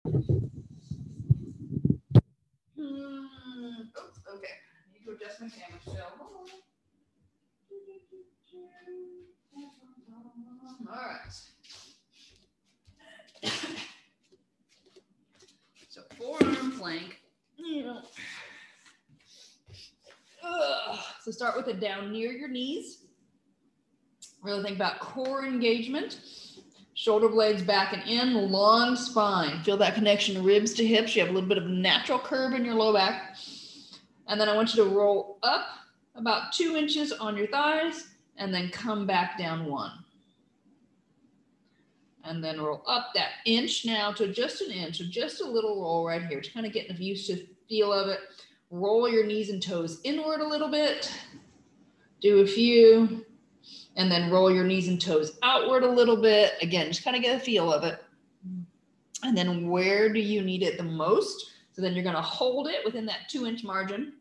Oops, okay. I need to adjust my camera still. All right. So forearm flank. So start with it down near your knees. Really think about core engagement. Shoulder blades back and in, long spine. Feel that connection ribs to hips. You have a little bit of natural curve in your low back. And then I want you to roll up about 2 inches on your thighs and then come back down 1. And then roll up that inch now to just an inch, so just a little roll right here. Just kind of getting used to the feel of it. Roll your knees and toes inward a little bit. Do a few. And then roll your knees and toes outward a little bit. Again, just kind of get a feel of it. And then where do you need it the most? So then you're going to hold it within that 2-inch margin,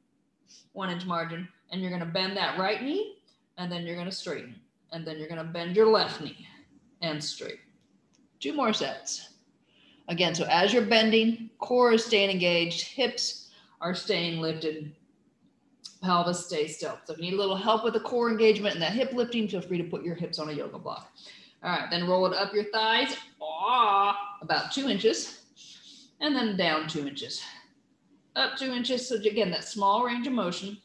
1-inch margin, and you're going to bend that right knee, and then you're going to straighten. And then you're going to bend your left knee and straighten. 2 more sets. Again, so as you're bending, core is staying engaged, hips are staying lifted, pelvis stays still. So if you need a little help with the core engagement and that hip lifting, feel free to put your hips on a yoga block. All right, then roll it up your thighs, about 2 inches, and then down 2 inches. Up 2 inches, so again, that small range of motion.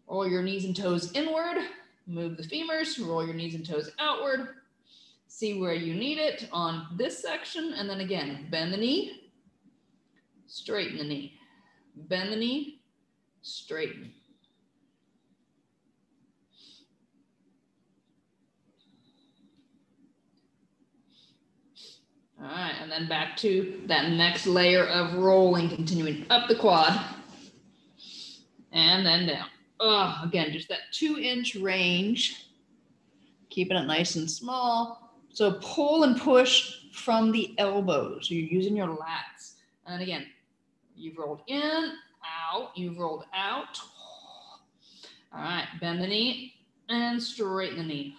Roll your knees and toes inward, move the femurs, roll your knees and toes outward. See where you need it on this section, and then again, bend the knee, straighten the knee, bend the knee, straighten. All right, and then back to that next layer of rolling, continuing up the quad, and then down. Again, just that 2-inch range, keeping it nice and small. So pull and push from the elbows. So you're using your lats. And again, you've rolled in, out, you've rolled out. All right, bend the knee and straighten the knee.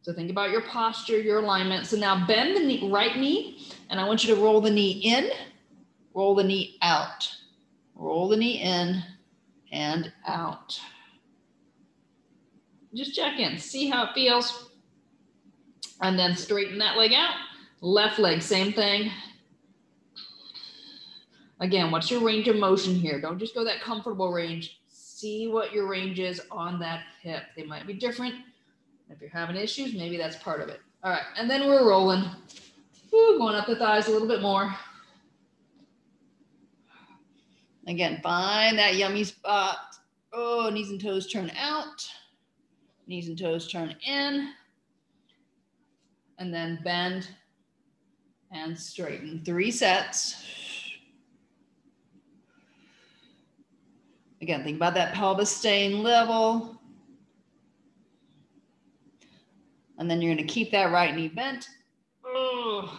So think about your posture, your alignment. So now bend the knee, right knee, and I want you to roll the knee in, roll the knee out. Roll the knee in and out. Just check in, see how it feels. And then straighten that leg out. Left leg, same thing. Again, what's your range of motion here? Don't just go that comfortable range. See what your range is on that hip. They might be different. If you're having issues, maybe that's part of it. All right, and then we're rolling. Going up the thighs a little bit more. Again, find that yummy spot. Knees and toes turn out. Knees and toes turn in. And then bend and straighten. 3 sets. Again, think about that pelvis staying level. And then you're going to keep that right knee bent.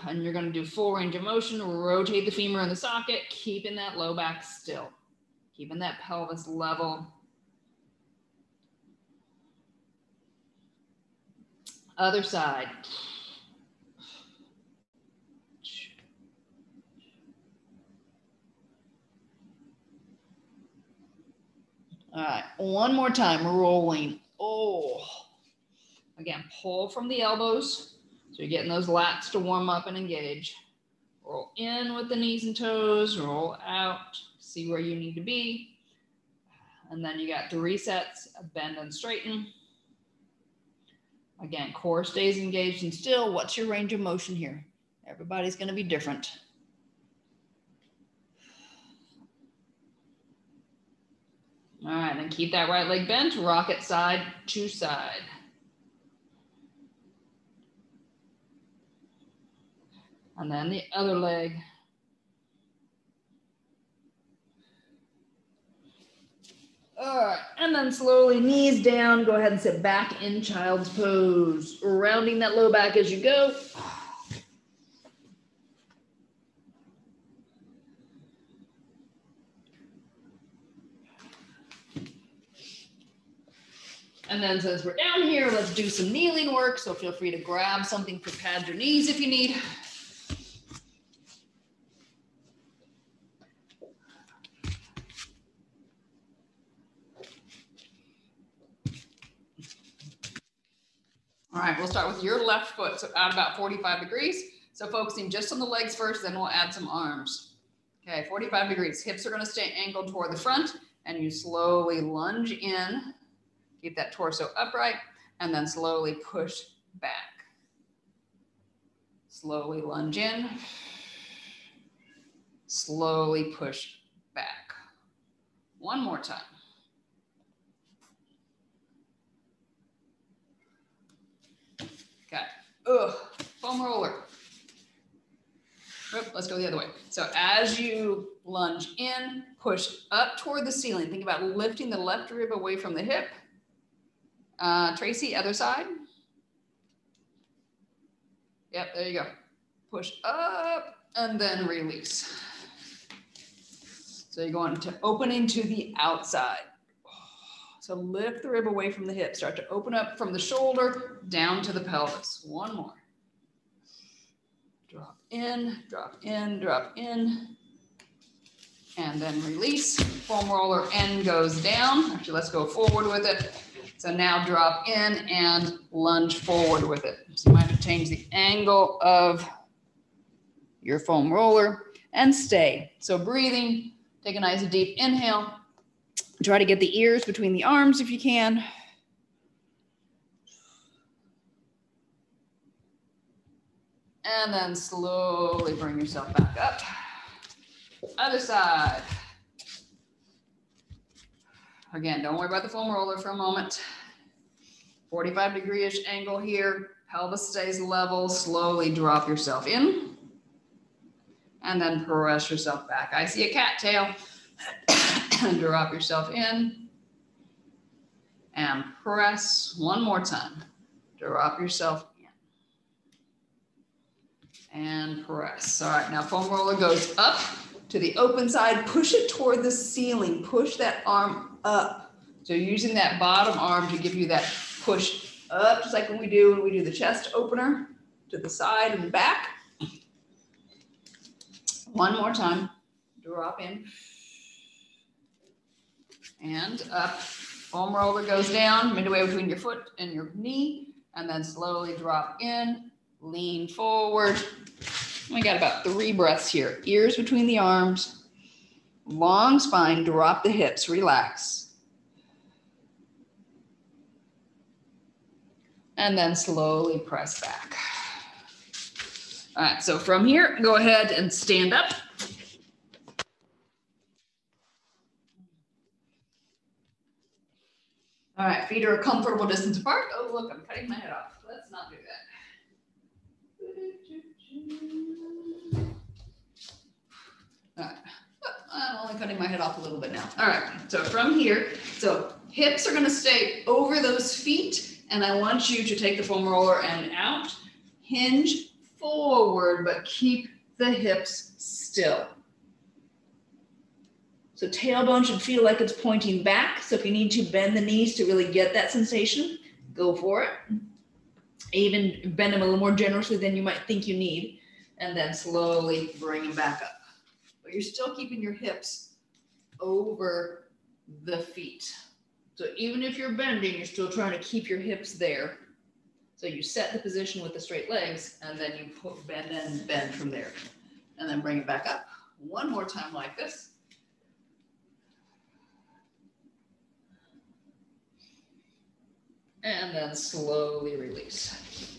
And you're going to do full range of motion. Rotate the femur in the socket, keeping that low back still. Keeping that pelvis level. Other side. All right, one more time, rolling. Again, pull from the elbows. So you're getting those lats to warm up and engage. Roll in with the knees and toes, roll out, see where you need to be. And then you got 3 sets of bend and straighten. Again, core stays engaged and still. What's your range of motion here? Everybody's going to be different. All right, then keep that right leg bent, rock it side to side. And then the other leg. All right, and then slowly knees down, go ahead and sit back in child's pose, rounding that low back as you go. And then since we're down here, let's do some kneeling work. So feel free to grab something to pad your knees if you need. All right, we'll start with your left foot, so at about 45 degrees. So focusing just on the legs first, then we'll add some arms. Okay, 45 degrees. Hips are gonna stay angled toward the front, and you slowly lunge in. Keep that torso upright, and then slowly push back. Slowly lunge in. Slowly push back. One more time. Okay. Ugh. Foam roller. Let's go the other way. So as you lunge in, push up toward the ceiling. Think about lifting the left rib away from the hip. Traci, other side. Yep, there you go. Push up and then release. So you're going to opening to the outside. So lift the rib away from the hip. Start to open up from the shoulder down to the pelvis. One more. Drop in, drop in, drop in. And then release. Foam roller end goes down. Actually, let's go forward with it. So now drop in and lunge forward with it. So you might have to change the angle of your foam roller and stay. So breathing, take a nice deep inhale. Try to get the ears between the arms if you can. And then slowly bring yourself back up. Other side. Again, don't worry about the foam roller for a moment. 45 degree-ish angle here. Pelvis stays level. Slowly drop yourself in. And then press yourself back. I see a cattail. And drop yourself in. And press one more time. Drop yourself in. And press. All right, now foam roller goes up to the open side. Push it toward the ceiling. Push that arm up. So you're using that bottom arm to give you that push up, just like when we do the chest opener to the side and back. One more time. Drop in. And up. Foam roller goes down midway between your foot and your knee, and then slowly drop in, lean forward. We got about 3 breaths here. Ears between the arms, long spine, drop the hips, relax. And then slowly press back. All right, so from here, go ahead and stand up. All right, feet are a comfortable distance apart. Oh, look, I'm cutting my head off. Let's not do that. All right, I'm only cutting my head off a little bit now. All right, so from here, so hips are gonna stay over those feet, and I want you to take the foam roller and out, hinge forward, but keep the hips still. So tailbone should feel like it's pointing back. So if you need to bend the knees to really get that sensation, go for it. Even bend them a little more generously than you might think you need. And then slowly bring them back up. But you're still keeping your hips over the feet. So even if you're bending, you're still trying to keep your hips there. So you set the position with the straight legs, and then you bend and bend from there. And then bring it back up. One more time like this. And then slowly release.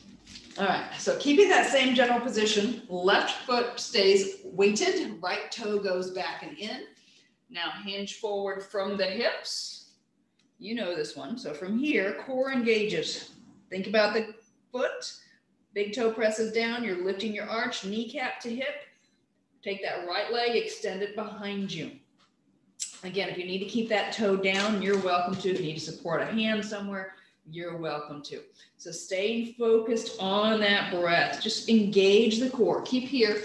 All right, so keeping that same general position, left foot stays weighted, right toe goes back and in. Now hinge forward from the hips. You know this one. So from here, core engages. Think about the foot. Big toe presses down. You're lifting your arch, kneecap to hip. Take that right leg, extend it behind you. Again, if you need to keep that toe down, you're welcome to. If you need to support a hand somewhere, you're welcome to. So stay focused on that breath. Just engage the core. Keep here.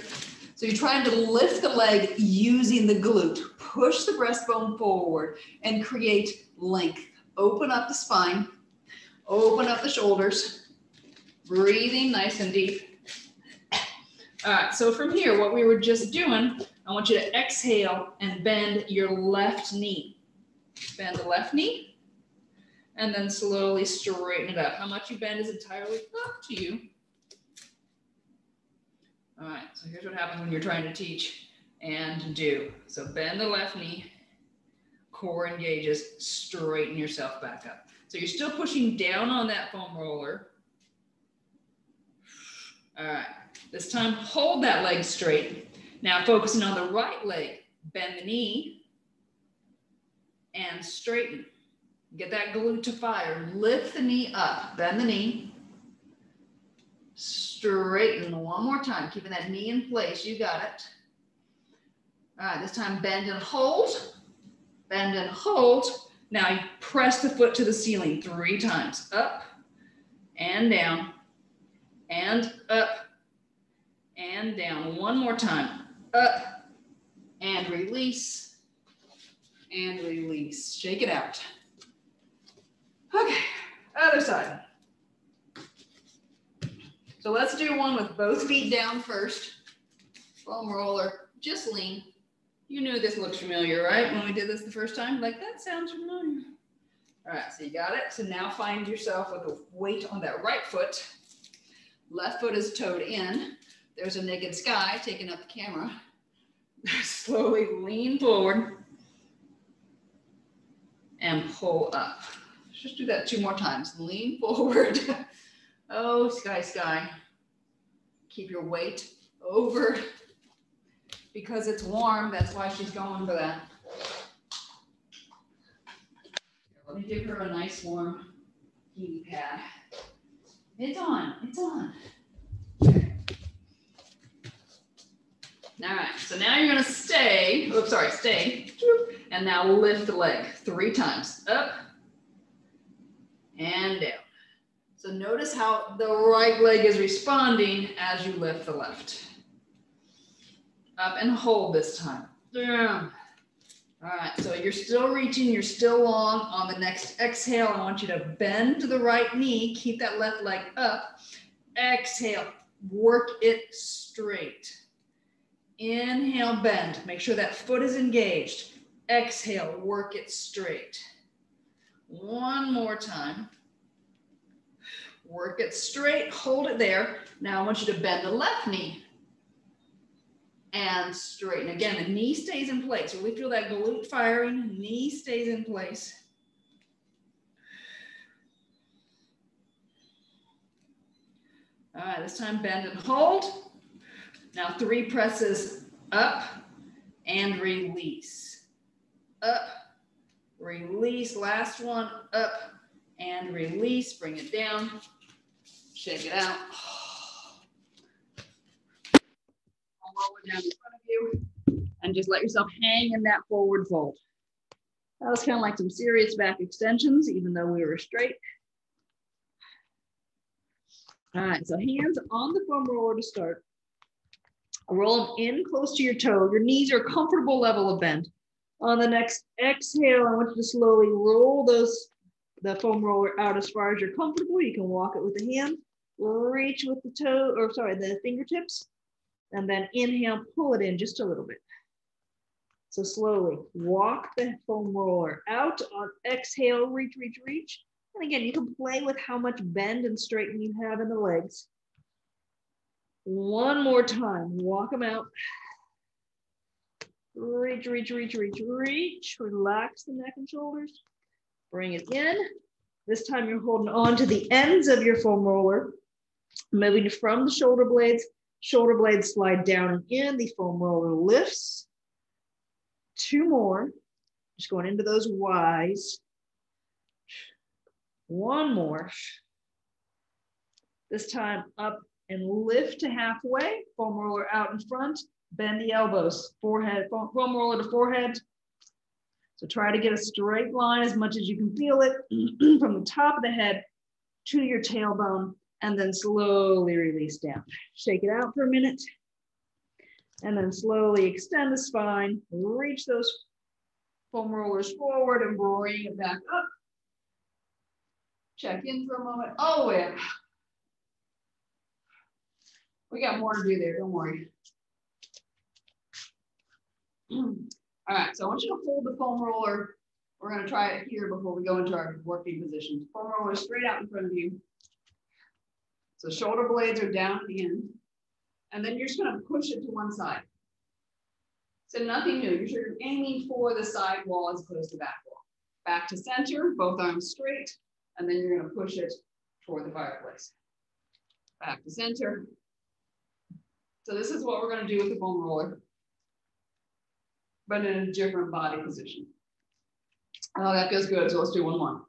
So you're trying to lift the leg using the glute. Push the breastbone forward and create length. Open up the spine. Open up the shoulders. Breathing nice and deep. All right, so from here, what we were just doing, I want you to exhale and bend your left knee. Bend the left knee, and then slowly straighten it up. How much you bend is entirely up to you. All right, so here's what happens when you're trying to teach and do. So bend the left knee, core engages, straighten yourself back up. So you're still pushing down on that foam roller. All right, this time hold that leg straight. Now focusing on the right leg, bend the knee and straighten. Get that glute to fire. Lift the knee up, bend the knee. Straighten one more time, keeping that knee in place. You got it. All right, this time bend and hold. Bend and hold. Now you press the foot to the ceiling 3 times. Up and down and up and down. One more time. Up and release and release. Shake it out. Okay, other side. So let's do one with both feet down first. Foam roller, just lean. You knew this looks familiar, right? When we did this the first time, like that sounds familiar. All right, so you got it. So now find yourself with a weight on that right foot. Left foot is toed in. There's a naked sky taking up the camera. Slowly lean forward and pull up. Let's just do that 2 more times. Lean forward. Oh, sky, sky. Keep your weight over. Because it's warm, that's why she's going for that. Let me give her a nice warm heating pad. It's on, it's on. Okay. All right, so now you're gonna stay, oops, sorry, stay. And now lift the leg 3 times. Up and down. So notice how the right leg is responding as you lift the left. Up and hold this time. Down. All right, so you're still reaching, you're still long. On the next exhale, I want you to bend to the right knee, keep that left leg up. Exhale, work it straight. Inhale, bend. Make sure that foot is engaged. Exhale, work it straight. One more time. Work it straight, hold it there. Now I want you to bend the left knee and straighten. Again, the knee stays in place. Really feel that glute firing, knee stays in place. All right, this time bend and hold. Now 3 presses up and release. Up, release, last one, up and release, bring it down. Shake it out. Roll it down in front of you and just let yourself hang in that forward fold. That was kind of like some serious back extensions, even though we were straight. All right, so hands on the foam roller to start. Roll them in close to your toe. Your knees are a comfortable level of bend. On the next exhale, I want you to slowly roll the foam roller out as far as you're comfortable. You can walk it with the hand. Reach with the toe, or sorry, the fingertips. And then inhale, pull it in just a little bit. So slowly walk the foam roller out. On exhale, reach, reach, reach. And again, you can play with how much bend and straighten you have in the legs. One more time, walk them out. Reach, reach, reach, reach, reach. Relax the neck and shoulders. Bring it in. This time you're holding on to the ends of your foam roller. Moving from the shoulder blades. Shoulder blades slide down and in. The foam roller lifts. 2 more. Just going into those Ys. 1 more. This time up and lift to halfway. Foam roller out in front. Bend the elbows. Forehead, foam roller to forehead. So try to get a straight line as much as you can feel it from the top of the head to your tailbone, and then slowly release down. Shake it out for a minute, and then slowly extend the spine, reach those foam rollers forward and bring it back up. Check in for a moment. All the way up. We got more to do there, don't worry. All right, so I want you to hold the foam roller. We're going to try it here before we go into our working position. Foam roller straight out in front of you. So shoulder blades are down at the end. And then you're just going to push it to one side. So nothing new. You're aiming for the side wall as opposed to back wall. Back to center, both arms straight. And then you're going to push it toward the fireplace. Back to center. So this is what we're going to do with the foam roller, but in a different body position. Oh, that feels good. So let's do one more.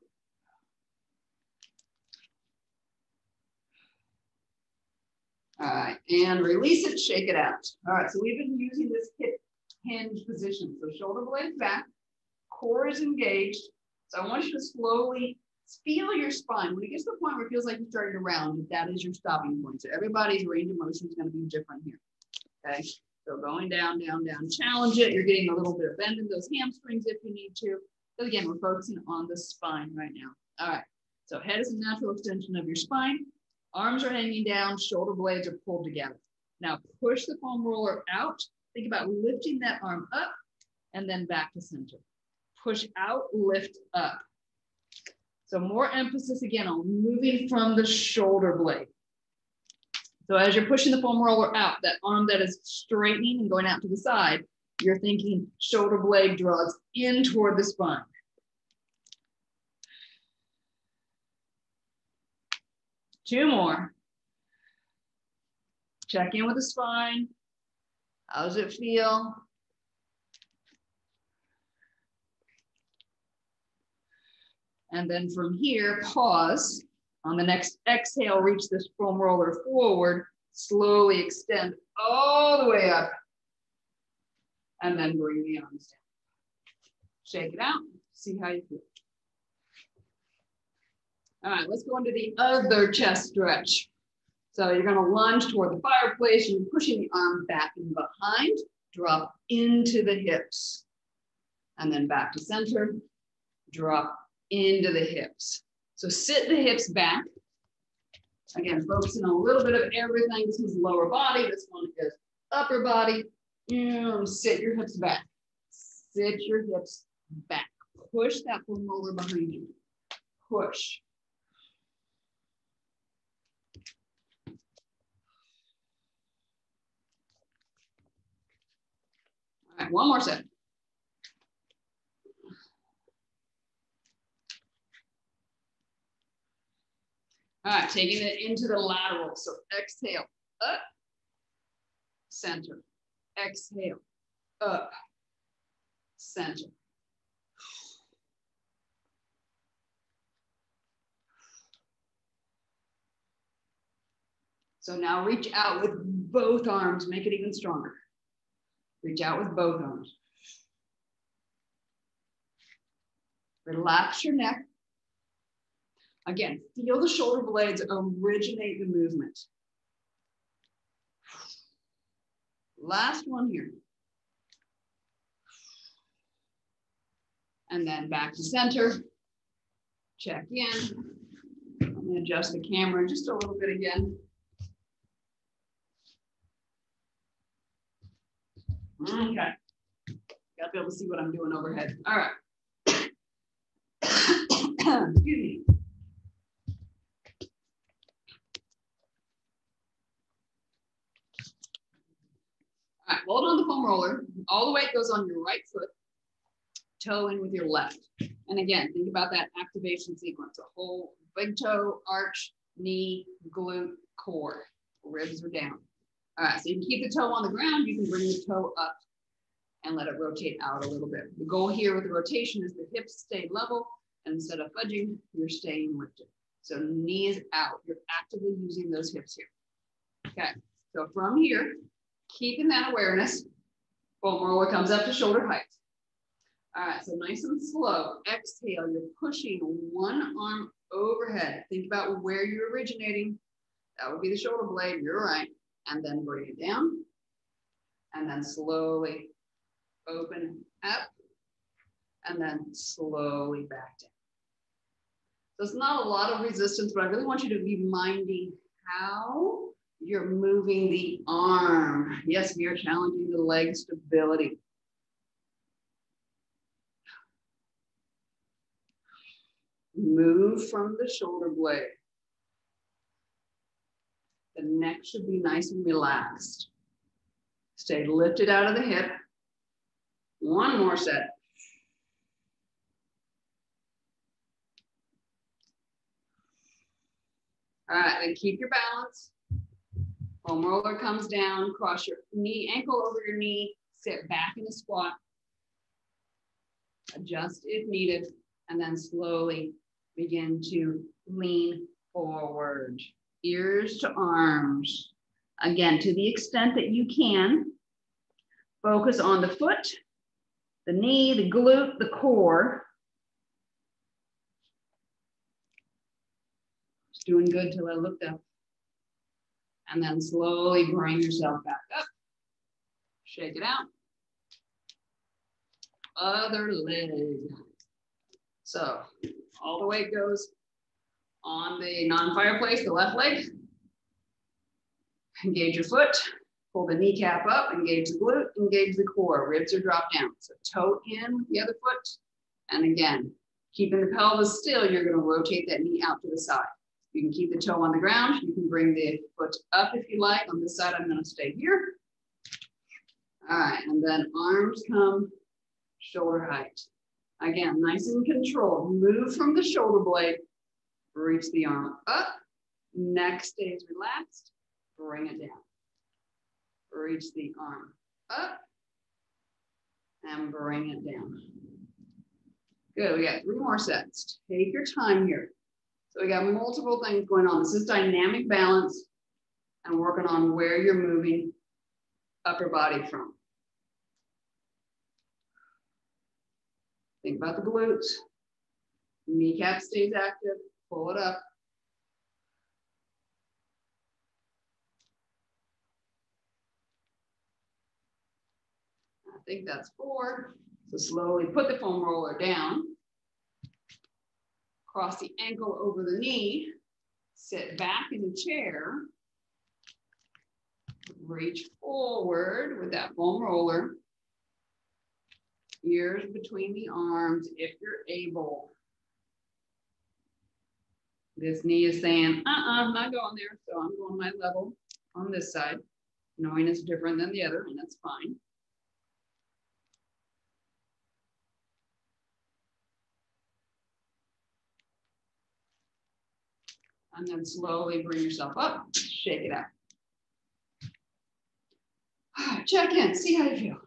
All right, and release it, shake it out. All right, so we've been using this hip hinge position. So shoulder blades back, core is engaged. So I want you to slowly feel your spine. When it gets to the point where it feels like you're starting to round, that is your stopping point. So everybody's range of motion is going to be different here. Okay, so going down, down, down, challenge it. You're getting a little bit of bend in those hamstrings if you need to. But again, we're focusing on the spine right now. All right, so head is a natural extension of your spine. Arms are hanging down, shoulder blades are pulled together. Now push the foam roller out. Think about lifting that arm up and then back to center. Push out, lift up. So more emphasis again on moving from the shoulder blade. So as you're pushing the foam roller out, that arm that is straightening and going out to the side, you're thinking shoulder blade draws in toward the spine. Two more. Check in with the spine. How does it feel? And then from here, pause. On the next exhale, reach this foam roller forward, slowly extend all the way up, and then bring the arms down. Shake it out, see how you feel. All right, let's go into the other chest stretch. So you're gonna lunge toward the fireplace, you're pushing the arm back and behind, drop into the hips, and then back to center, drop into the hips. So sit the hips back. Again, focusing on a little bit of everything. This is lower body, this one is upper body. Sit your hips back. Sit your hips back. Push that foam roller behind you. Push. All right, one more set. All right, taking it into the lateral. So exhale, up, center. Exhale, up, center. So now reach out with both arms, make it even stronger. Reach out with both arms. Relax your neck. Again, feel the shoulder blades originate the movement. Last one here. And then back to center. Check in. I'm going to adjust the camera just a little bit again. Okay. Got to be able to see what I'm doing overhead. All right. Excuse me. All right, hold on the foam roller. All the weight goes on your right foot, toe in with your left. And again, think about that activation sequence. A whole big toe, arch, knee, glute, core. Ribs are down. All right, so you can keep the toe on the ground. You can bring the toe up and let it rotate out a little bit. The goal here with the rotation is the hips stay level. And instead of fudging, you're staying lifted. So knees out. You're actively using those hips here. Okay, so from here, keeping that awareness, foam roller comes up to shoulder height. All right, so nice and slow. Exhale, you're pushing one arm overhead. Think about where you're originating. That would be the shoulder blade, you're right. And then bring it down. And then slowly open up. And then slowly back down. So it's not a lot of resistance, but I really want you to be minding how you're moving the arm. Yes, we are challenging the leg stability. Move from the shoulder blade. The neck should be nice and relaxed. Stay lifted out of the hip. One more set. All right, then keep your balance. Foam roller comes down, cross your knee, ankle over your knee, sit back in a squat. Adjust if needed, and then slowly begin to lean forward. Ears to arms. Again, to the extent that you can, focus on the foot, the knee, the glute, the core. Just doing good till I looked up. And then slowly bring yourself back up. Shake it out. Other leg. So all the weight goes on the non-fireplace, the left leg. Engage your foot. Pull the kneecap up, engage the glute, engage the core. Ribs are dropped down. So toe in with the other foot. And again, keeping the pelvis still, you're going to rotate that knee out to the side. You can keep the toe on the ground. You can bring the foot up if you like. On this side, I'm going to stay here. All right, and then arms come shoulder height. Again, nice and controlled. Move from the shoulder blade. Reach the arm up. Neck stays relaxed. Bring it down. Reach the arm up and bring it down. Good, we got 3 more sets. Take your time here. So we got multiple things going on. This is dynamic balance and working on where you're moving upper body from. Think about the glutes. Kneecap stays active, pull it up. I think that's 4. So slowly put the foam roller down. Cross the ankle over the knee. Sit back in the chair. Reach forward with that foam roller. Ears between the arms if you're able. This knee is saying, I'm not going there, so I'm going my level on this side, knowing it's different than the other, and that's fine. And then slowly bring yourself up, shake it out. Check in, see how you feel.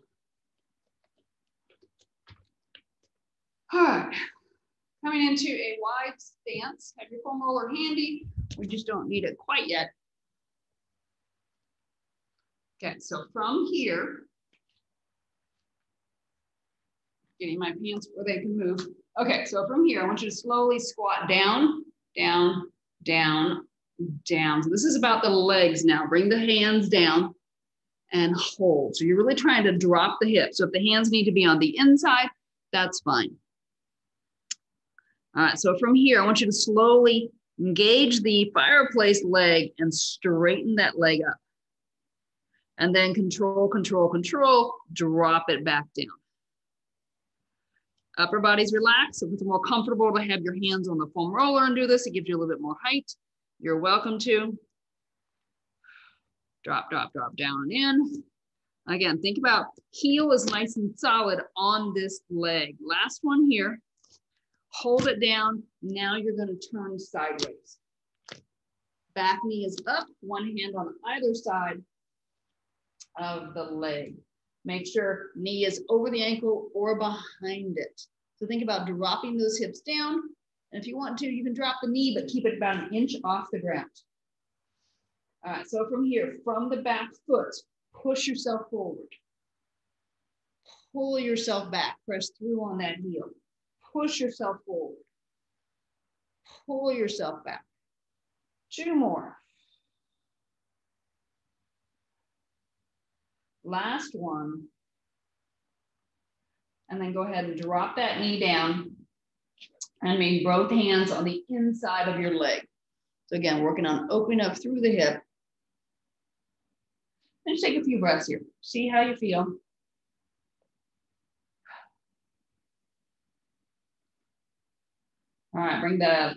All right, coming into a wide stance. Have your foam roller handy. We just don't need it quite yet. Okay, so from here, getting my pants where they can move. Okay, so from here, I want you to slowly squat down, down, down, down. So this is about the legs now. Bring the hands down and hold. So you're really trying to drop the hips. So if the hands need to be on the inside, that's fine. All right, so from here, I want you to slowly engage the fireplace leg and straighten that leg up. And then control, control, control, drop it back down. Upper body's relaxed. If it's more comfortable to have your hands on the foam roller and do this, it gives you a little bit more height. You're welcome to. Drop, drop, drop down and in. Again, think about heel is nice and solid on this leg. Last one here. Hold it down. Now you're going to turn sideways. Back knee is up, one hand on either side of the leg. Make sure knee is over the ankle or behind it. So think about dropping those hips down. And if you want to, you can drop the knee, but keep it about an inch off the ground. All right, so from here, from the back foot, push yourself forward. Pull yourself back, press through on that heel. Push yourself forward. Pull yourself back. 2 more. Last one. And then go ahead and drop that knee down. And maybe both hands on the inside of your leg. So again, working on opening up through the hip. And just take a few breaths here. See how you feel. All right, bring the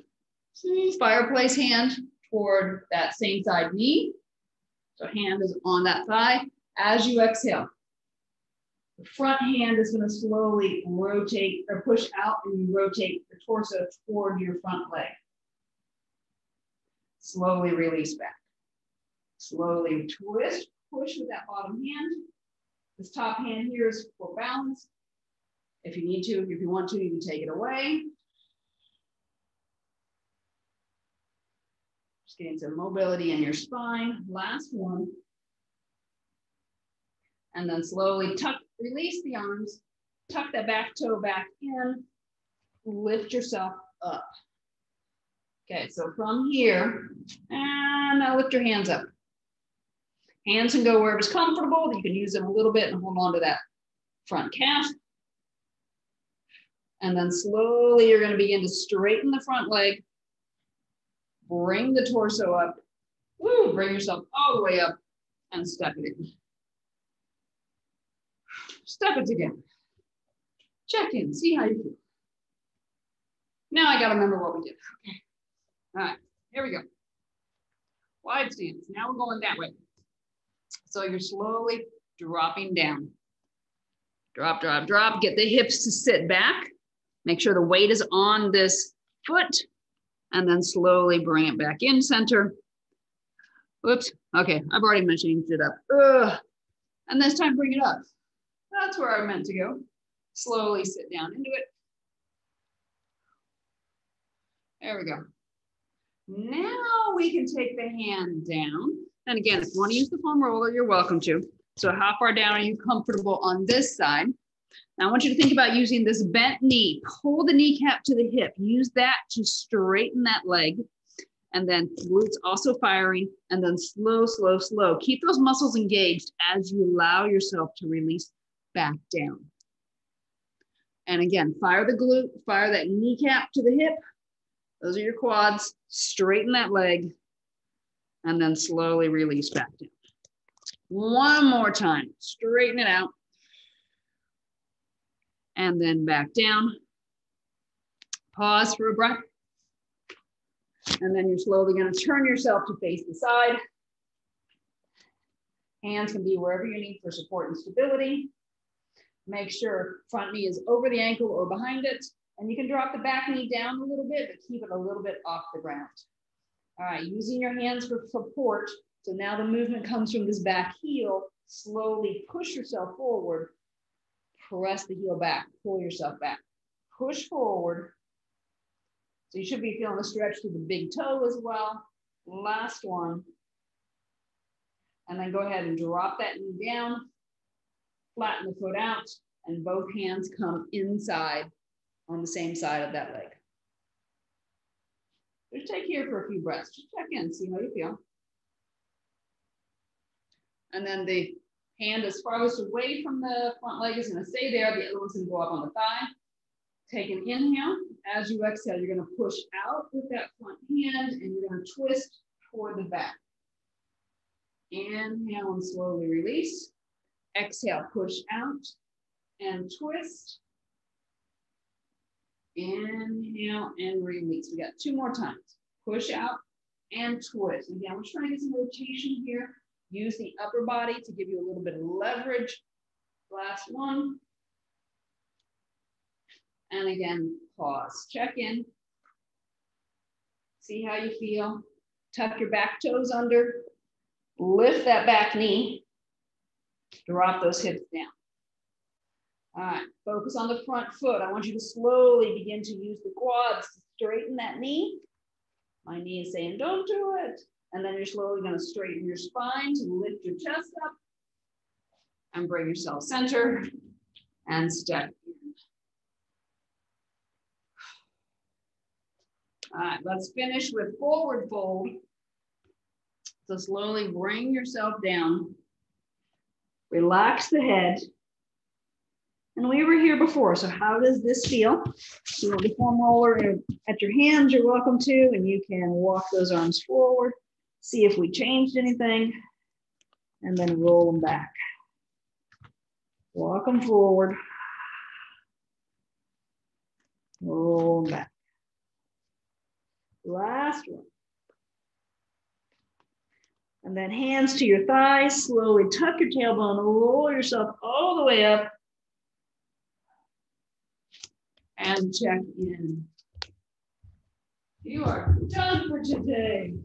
fireplace hand toward that same side knee. So hand is on that thigh. As you exhale, the front hand is going to slowly rotate or push out, and you rotate the torso toward your front leg. Slowly release back. Slowly twist, push with that bottom hand. This top hand here is for balance. If you need to, if you want to, you can take it away. Just getting some mobility in your spine. Last one. And then slowly tuck, release the arms, tuck that back toe back in, lift yourself up. Okay, so from here, and now lift your hands up. Hands can go wherever's comfortable. You can use them a little bit and hold on to that front calf. And then slowly you're going to begin to straighten the front leg. Bring the torso up. Woo, bring yourself all the way up and step it in. Step it together. Check in, see how you feel. Now I got to remember what we did. Okay. All right, here we go. Wide stance. Now we're going that way. So you're slowly dropping down. Drop, drop, drop. Get the hips to sit back. Make sure the weight is on this foot. And then slowly bring it back in center. Whoops. Okay, I've already mentioned it up. Ugh. And this time bring it up. That's where I meant to go. Slowly sit down into it. There we go. Now we can take the hand down. And again, if you want to use the foam roller, you're welcome to. So how far down are you comfortable on this side? Now I want you to think about using this bent knee. Pull the kneecap to the hip. Use that to straighten that leg. And then glutes also firing. And then slow, slow, slow. Keep those muscles engaged as you allow yourself to release back down. And again, fire the glute, fire that kneecap to the hip. Those are your quads. Straighten that leg. And then slowly release back down. One more time. Straighten it out. And then back down. Pause for a breath. And then you're slowly going to turn yourself to face the side. Hands can be wherever you need for support and stability. Make sure front knee is over the ankle or behind it. And you can drop the back knee down a little bit, but keep it a little bit off the ground. All right, using your hands for support. So now the movement comes from this back heel. Slowly push yourself forward. Press the heel back, pull yourself back. Push forward. So you should be feeling a stretch through the big toe as well. Last one. And then go ahead and drop that knee down. Flatten the foot out, and both hands come inside on the same side of that leg. Just take here for a few breaths. Just check in, see how you feel. And then the hand as farthest away from the front leg is going to stay there. The other one's going to go up on the thigh. Take an inhale. As you exhale, you're going to push out with that front hand, and you're going to twist toward the back. Inhale and slowly release. Exhale, push out and twist. Inhale and release. We got two more times. Push out and twist. Again, we're trying to get some rotation here. Use the upper body to give you a little bit of leverage. Last one. And again, pause. Check in. See how you feel. Tuck your back toes under. Lift that back knee. Drop those hips down. All right, focus on the front foot. I want you to slowly begin to use the quads to straighten that knee. My knee is saying, don't do it. And then you're slowly going to straighten your spine to lift your chest up and bring yourself center and step in. All right, let's finish with forward fold. So slowly bring yourself down. Relax the head. And we were here before, so how does this feel? If you want the foam roller at your hands, you're welcome to, and you can walk those arms forward, see if we changed anything, and then roll them back. Walk them forward, roll them back. Last one. And then hands to your thighs, slowly tuck your tailbone, roll yourself all the way up. And check in. You are done for today.